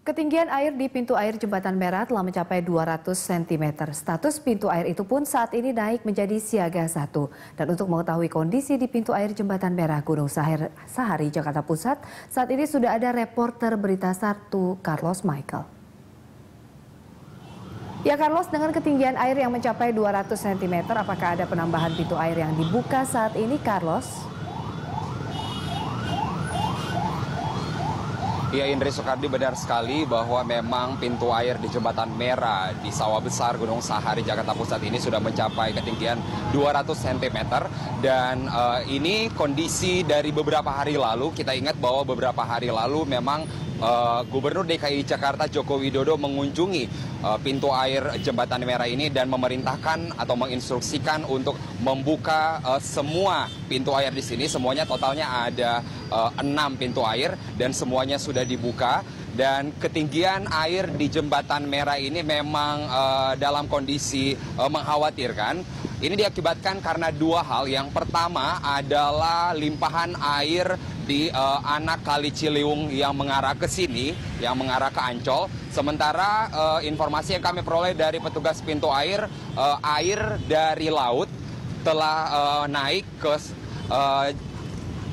Ketinggian air di pintu air Jembatan Merah telah mencapai 200 cm. Status pintu air itu pun saat ini naik menjadi siaga 1. Dan untuk mengetahui kondisi di pintu air Jembatan Merah Gunung Sahari, Jakarta Pusat, saat ini sudah ada reporter Berita 1 Carlos Michael. Ya Carlos, dengan ketinggian air yang mencapai 200 cm, apakah ada penambahan pintu air yang dibuka saat ini, Carlos? Ya, Indri Soekardi, benar sekali bahwa memang pintu air di Jembatan Merah di Sawah Besar Gunung Sahari Jakarta Pusat ini sudah mencapai ketinggian 200 cm dan ini kondisi dari beberapa hari lalu. Kita ingat bahwa beberapa hari lalu memang Gubernur DKI Jakarta Joko Widodo mengunjungi pintu air Jembatan Merah ini dan memerintahkan atau menginstruksikan untuk membuka semua pintu air di sini. Semuanya totalnya ada 6 pintu air dan semuanya sudah dibuka. Dan ketinggian air di Jembatan Merah ini memang dalam kondisi mengkhawatirkan. Ini diakibatkan karena dua hal. Yang pertama adalah limpahan air di anak Kali Ciliwung yang mengarah ke sini, yang mengarah ke Ancol. Sementara informasi yang kami peroleh dari petugas pintu air, air dari laut telah naik ke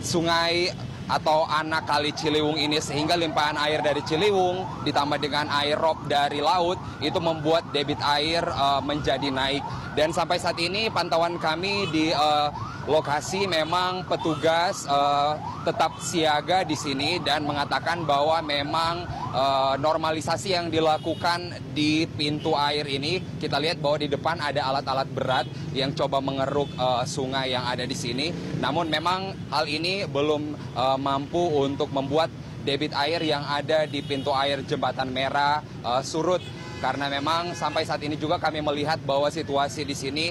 sungai atau anak Kali Ciliwung ini, sehingga limpahan air dari Ciliwung ditambah dengan air rob dari laut itu membuat debit air menjadi naik. Dan sampai saat ini pantauan kami di lokasi memang petugas tetap siaga di sini dan mengatakan bahwa memang normalisasi yang dilakukan di pintu air ini, kita lihat bahwa di depan ada alat-alat berat yang coba mengeruk sungai yang ada di sini. Namun memang hal ini belum mampu untuk membuat debit air yang ada di pintu air Jembatan Merah surut. Karena memang sampai saat ini juga kami melihat bahwa situasi di sini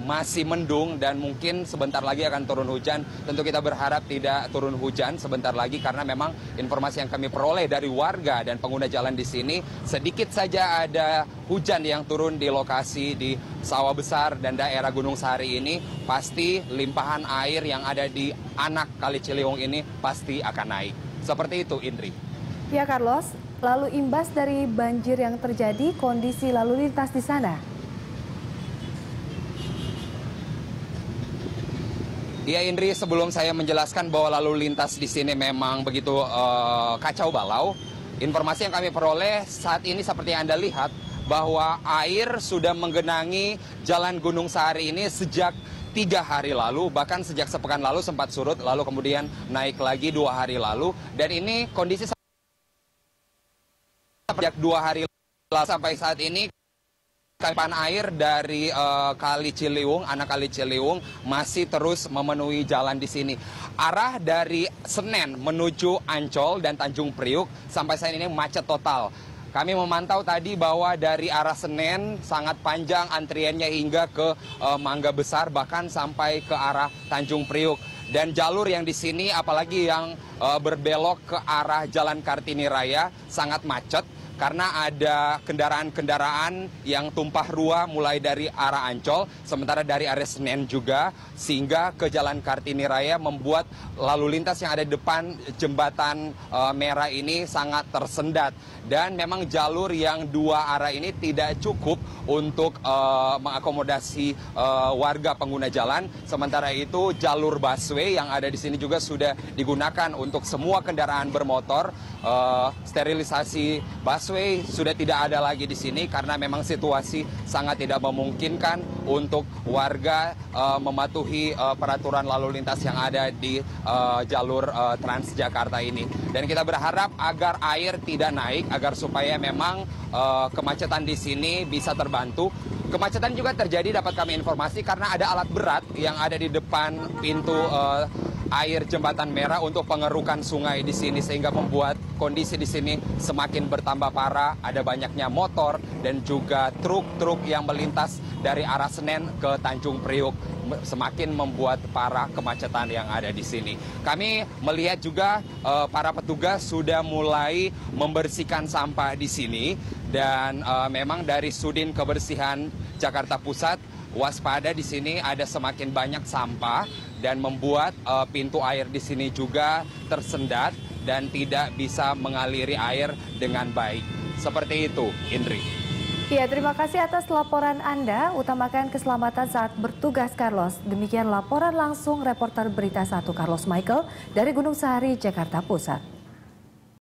masih mendung dan mungkin sebentar lagi akan turun hujan. Tentu kita berharap tidak turun hujan sebentar lagi karena memang informasi yang kami peroleh dari warga dan pengguna jalan di sini, sedikit saja ada hujan yang turun di lokasi di Sawah Besar dan daerah Gunung Sahari ini, pasti limpahan air yang ada di anak Kali Ciliwung ini pasti akan naik. Seperti itu, Indri. Ya Carlos, lalu imbas dari banjir yang terjadi, kondisi lalu lintas di sana? Ya Indri, sebelum saya menjelaskan bahwa lalu lintas di sini memang begitu kacau balau, informasi yang kami peroleh saat ini seperti yang Anda lihat bahwa air sudah menggenangi Jalan Gunung Sahari ini sejak 3 hari lalu, bahkan sejak sepekan lalu sempat surut, lalu kemudian naik lagi 2 hari lalu, dan ini kondisi sejak 2 hari lalu sampai saat ini limpahan air dari Kali Ciliwung, anak Kali Ciliwung masih terus memenuhi jalan di sini. Arah dari Senen menuju Ancol dan Tanjung Priuk sampai saat ini macet total. Kami memantau tadi bahwa dari arah Senen sangat panjang antriannya hingga ke Mangga Besar, bahkan sampai ke arah Tanjung Priuk. Dan jalur yang di sini apalagi yang berbelok ke arah Jalan Kartini Raya sangat macet karena ada kendaraan-kendaraan yang tumpah ruah mulai dari arah Ancol, sementara dari area Senen juga, sehingga ke Jalan Kartini Raya membuat lalu lintas yang ada di depan Jembatan Merah ini sangat tersendat. Dan memang jalur yang 2 arah ini tidak cukup untuk mengakomodasi warga pengguna jalan. Sementara itu jalur busway yang ada di sini juga sudah digunakan untuk semua kendaraan bermotor. Sterilisasi busway sudah tidak ada lagi di sini karena memang situasi sangat tidak memungkinkan untuk warga mematuhi peraturan lalu lintas yang ada di jalur Transjakarta ini. Dan kita berharap agar air tidak naik, agar supaya memang kemacetan di sini bisa terbantu. Kemacetan juga terjadi, dapat kami informasi, karena ada alat berat yang ada di depan pintu air Jembatan Merah untuk pengerukan sungai di sini, sehingga membuat kondisi di sini semakin bertambah parah. Ada banyaknya motor dan juga truk-truk yang melintas dari arah Senen ke Tanjung Priuk, semakin membuat parah kemacetan yang ada di sini. Kami melihat juga para petugas sudah mulai membersihkan sampah di sini, dan memang dari Sudin Kebersihan Jakarta Pusat waspada di sini ada semakin banyak sampah dan membuat pintu air di sini juga tersendat. dan tidak bisa mengaliri air dengan baik. Seperti itu, Indri. Ya, terima kasih atas laporan Anda. Utamakan keselamatan saat bertugas, Carlos. Demikian laporan langsung reporter Berita 1 Carlos Michael dari Gunung Sahari, Jakarta Pusat.